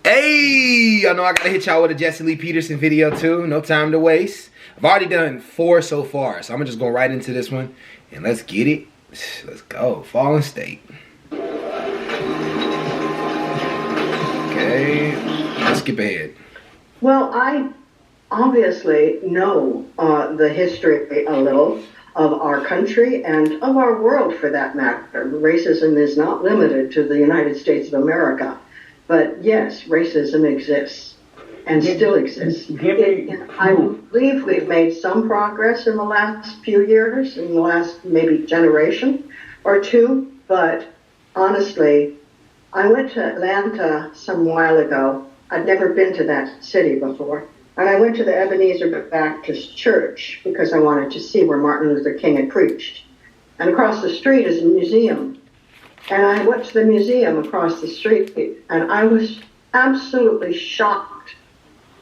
Hey, I know I gotta hit y'all with a Jesse Lee Peterson video too. No time to waste. I've already done 4 so far, so I'm gonna just go right into this one and let's get it. Let's go. Fallen State. Okay, let's skip ahead. Well, I obviously know the history a little of our country and of our world for that matter. Racism is not limited to the United States of America. But yes, racism exists and still exists. I believe we've made some progress in the last few years, in the last maybe generation or two. But honestly, I went to Atlanta some while ago. I'd never been to that city before. And I went to the Ebenezer Baptist Church because I wanted to see where Martin Luther King had preached. And across the street is a museum. And I went to the museum across the street, and I was absolutely shocked.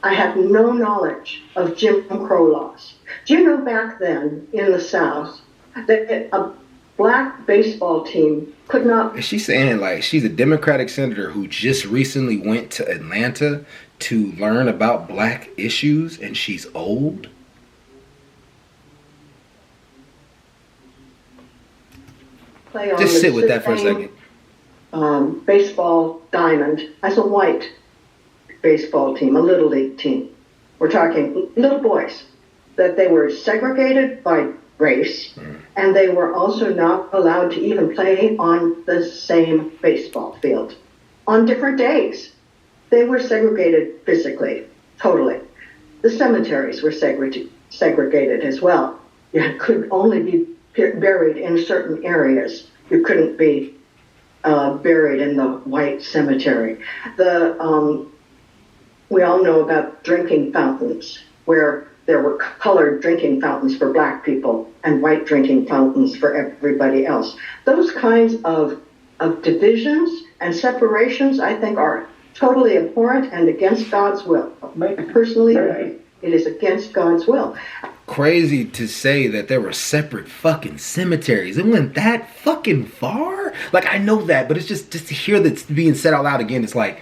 I had no knowledge of Jim Crow laws. Do you know back then in the South that a black baseball team could not... Is she saying like she's a Democratic senator who just recently went to Atlanta to learn about black issues and she's old? Just sit with that for a second. Baseball diamond as a white baseball team, a little league team. We're talking little boys, that they were segregated by race, and they were also not allowed to even play on the same baseball field on different days. They were segregated physically, totally. The cemeteries were segregated as well. You could only be buried in certain areas. You couldn't be buried in the white cemetery. We all know about drinking fountains, where there were colored drinking fountains for black people and white drinking fountains for everybody else. Those kinds of divisions and separations, I think, are totally abhorrent and against God's will. Personally, it is against God's will. Crazy to say that there were separate fucking cemeteries. It went that fucking far? Like, I know that, but it's just to hear that being said out loud again, it's like,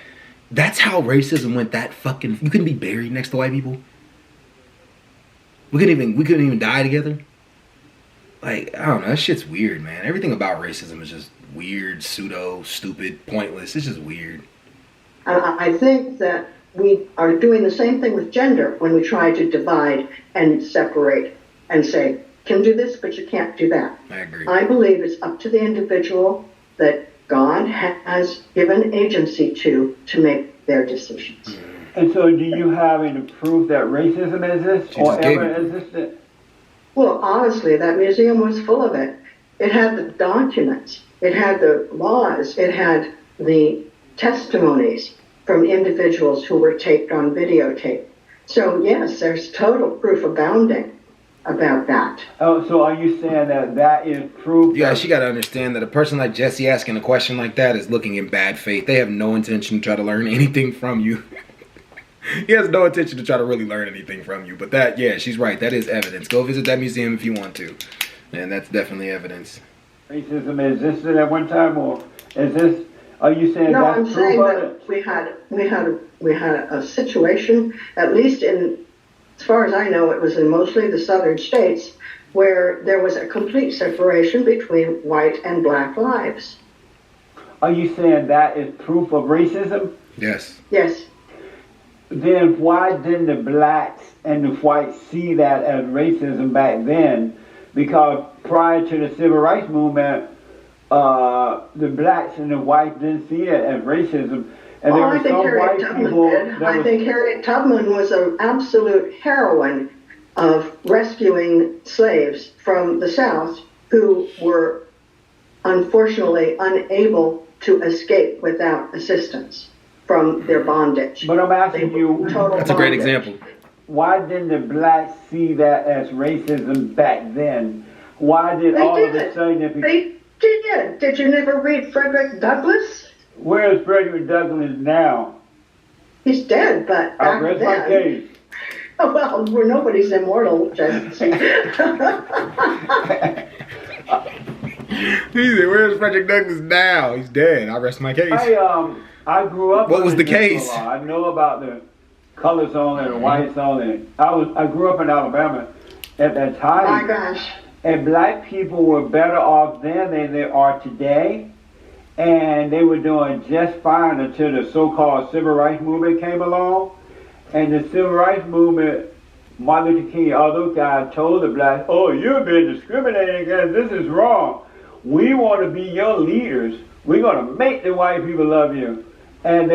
that's how racism went that fucking... You couldn't be buried next to white people? We couldn't even die together? Like, I don't know, that shit's weird, man. Everything about racism is just weird, pseudo, stupid, pointless. It's just weird. I think that we are doing the same thing with gender when we try to divide and separate and say, can do this, but you can't do that. I agree. I believe it's up to the individual that God has given agency to make their decisions. And so do you have any proof that racism exists or ever existed? Well, honestly, that museum was full of it. It had the documents. It had the laws. It had the testimonies from individuals who were taped on videotape. So yes, there's total proof abounding about that. Oh, so are you saying that is proof? Yeah, she got to understand that a person like Jesse asking a question like that is looking in bad faith. They have no intention to try to learn anything from you. He has no intention to try to really learn anything from you. But that, yeah, she's right. That is evidence. Go visit that museum if you want to. And that's definitely evidence. Racism existed at one time, or is this... Are you saying no, that's I'm proof saying of that it? we had a situation, at least in, as far as I know, it was in mostly the southern states, where there was a complete separation between white and black lives. Are you saying that is proof of racism? Yes. Yes. Then why didn't the blacks and the whites see that as racism back then? Because prior to the civil rights movement, the blacks and the whites didn't see it as racism. And there were some white people that I think Harriet Tubman was an absolute heroine of rescuing slaves from the South who were unfortunately unable to escape without assistance from their bondage. But I'm asking you, that's a great example. Why didn't the blacks see that as racism back then? Why did all of a sudden it became... Did you never read Frederick Douglass? Where is Frederick Douglass now? He's dead, but I rest my case. Oh, well, nobody's immortal, Jesse. He said, where's Frederick Douglass now? He's dead. I rest my case. Hey, I grew up. What was the under this case? law. I know about the colors only and the whites only. I grew up in Alabama at that time. My gosh. And black people were better off then than they are today. And they were doing just fine until the so-called civil rights movement came along. And the civil rights movement, Martin Luther King, all those guys told the blacks, oh, you've been discriminating against, this is wrong. We want to be your leaders. We're going to make the white people love you. And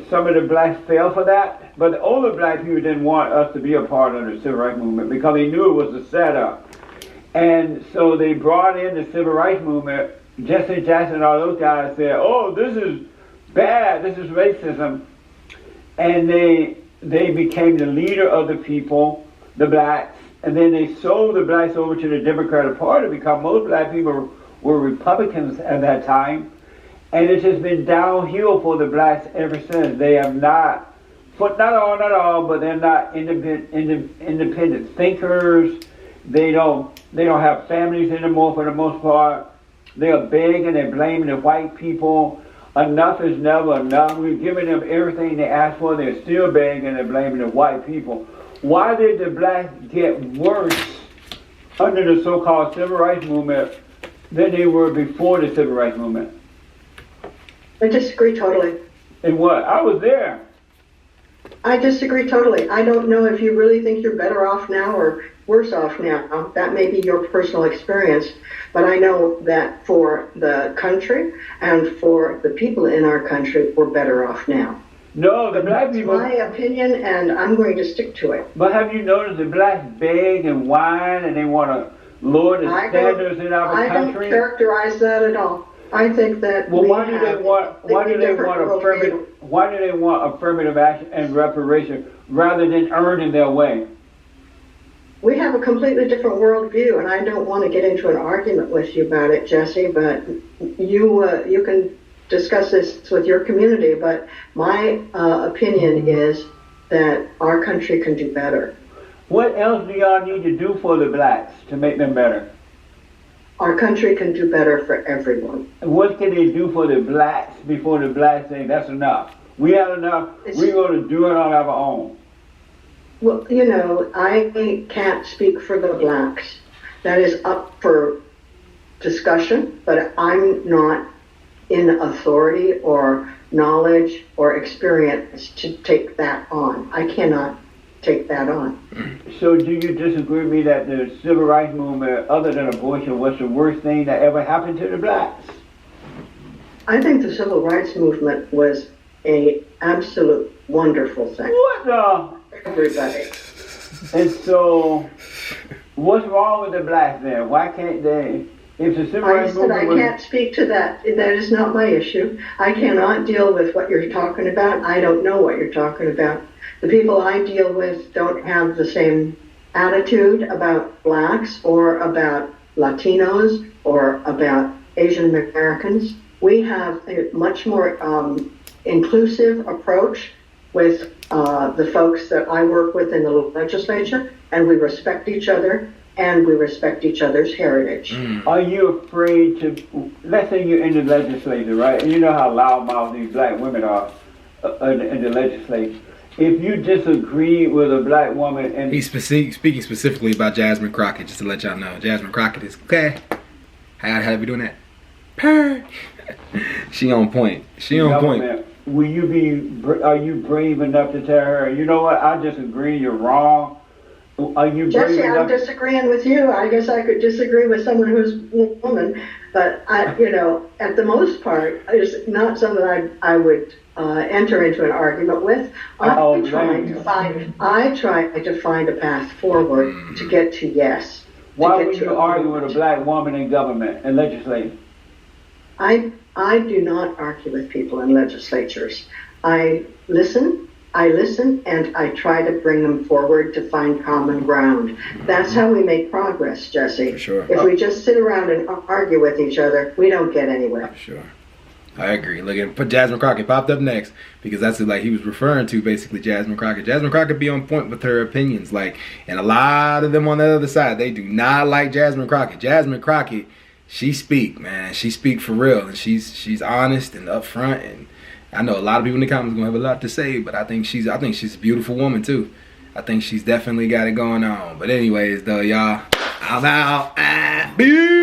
some of the blacks fell for that. But the older black people didn't want us to be a part of the civil rights movement because they knew it was a setup. And so they brought in the civil rights movement. Jesse Jackson and all those guys said, oh, this is bad, this is racism. And they became the leader of the people, the blacks, and then they sold the blacks over to the Democratic Party because most black people were Republicans at that time. And it's just been downhill for the blacks ever since. They have not all, but they're not independent thinkers. They don't have families anymore for the most part. They are begging and blaming the white people. Enough is never enough. We've given them everything they asked for. They're still begging and blaming the white people. Why did the blacks get worse under the so-called civil rights movement than they were before the civil rights movement? I disagree totally. And what? I was there. I disagree totally. I don't know if you really think you're better off now or worse off now. That may be your personal experience. But I know that for the country and for the people in our country, we're better off now. No, the black people... That's my opinion, and I'm going to stick to it. But have you noticed the blacks beg and whine and they want to lower the standards in our country? I don't characterize that at all. I think that why do they want affirmative action and reparation rather than earning their way? We have a completely different worldview, and I don't want to get into an argument with you about it, Jesse, but you can discuss this with your community, but my opinion is that our country can do better. What else do y'all need to do for the blacks to make them better? Our country can do better for everyone. And what can they do for the blacks before the blacks say, that's enough? We have enough, we're going to do it on our own. Well, you know, I can't speak for the blacks. That is up for discussion, but I'm not in authority or knowledge or experience to take that on. I cannot take that on. So do you disagree with me that the civil rights movement, other than abortion, was the worst thing that ever happened to the blacks? I think the civil rights movement was an absolute wonderful thing. What the? Everybody. And so, what's wrong with the blacks then? Why can't they? If the civil rights movement I can't speak to that. That is not my issue. I cannot deal with what you're talking about. I don't know what you're talking about. The people I deal with don't have the same attitude about blacks or about Latinos or about Asian Americans. We have a much more inclusive approach with the folks that I work with in the legislature, and we respect each other, and we respect each other's heritage. Are you afraid to, let's say you're in the legislature, right? And you know how loudmouth these black women are in the legislature. If you disagree with a black woman and... He's speaking specifically about Jasmine Crockett, just to let y'all know. Jasmine Crockett is, okay, how we doing that? Purr. She on point. She on point. Are you brave enough to tell her, you know what, I disagree, you're wrong? Are you Jesse, I'm disagreeing with you. I guess I could disagree with someone who's a woman, but at the most part, it's not something I would enter into an argument with. I try to find a path forward to get to yes. Why would you argue with a black woman in government and legislature? I do not argue with people in legislatures. I listen, and I try to bring them forward to find common ground. That's how we make progress, Jesse. For sure. If we just sit around and argue with each other, we don't get anywhere. For sure. I agree. Look at put Jasmine Crockett popped up next because that's like he was referring to basically Jasmine Crockett. Jasmine Crockett be on point with her opinions, and a lot of them on the other side, they do not like Jasmine Crockett. Jasmine Crockett, she speak for real, and she's honest and upfront, I know a lot of people in the comments gonna have a lot to say, but I think she's a beautiful woman too. I think she's definitely got it going on. But anyways, though, y'all, I'm out. Peace.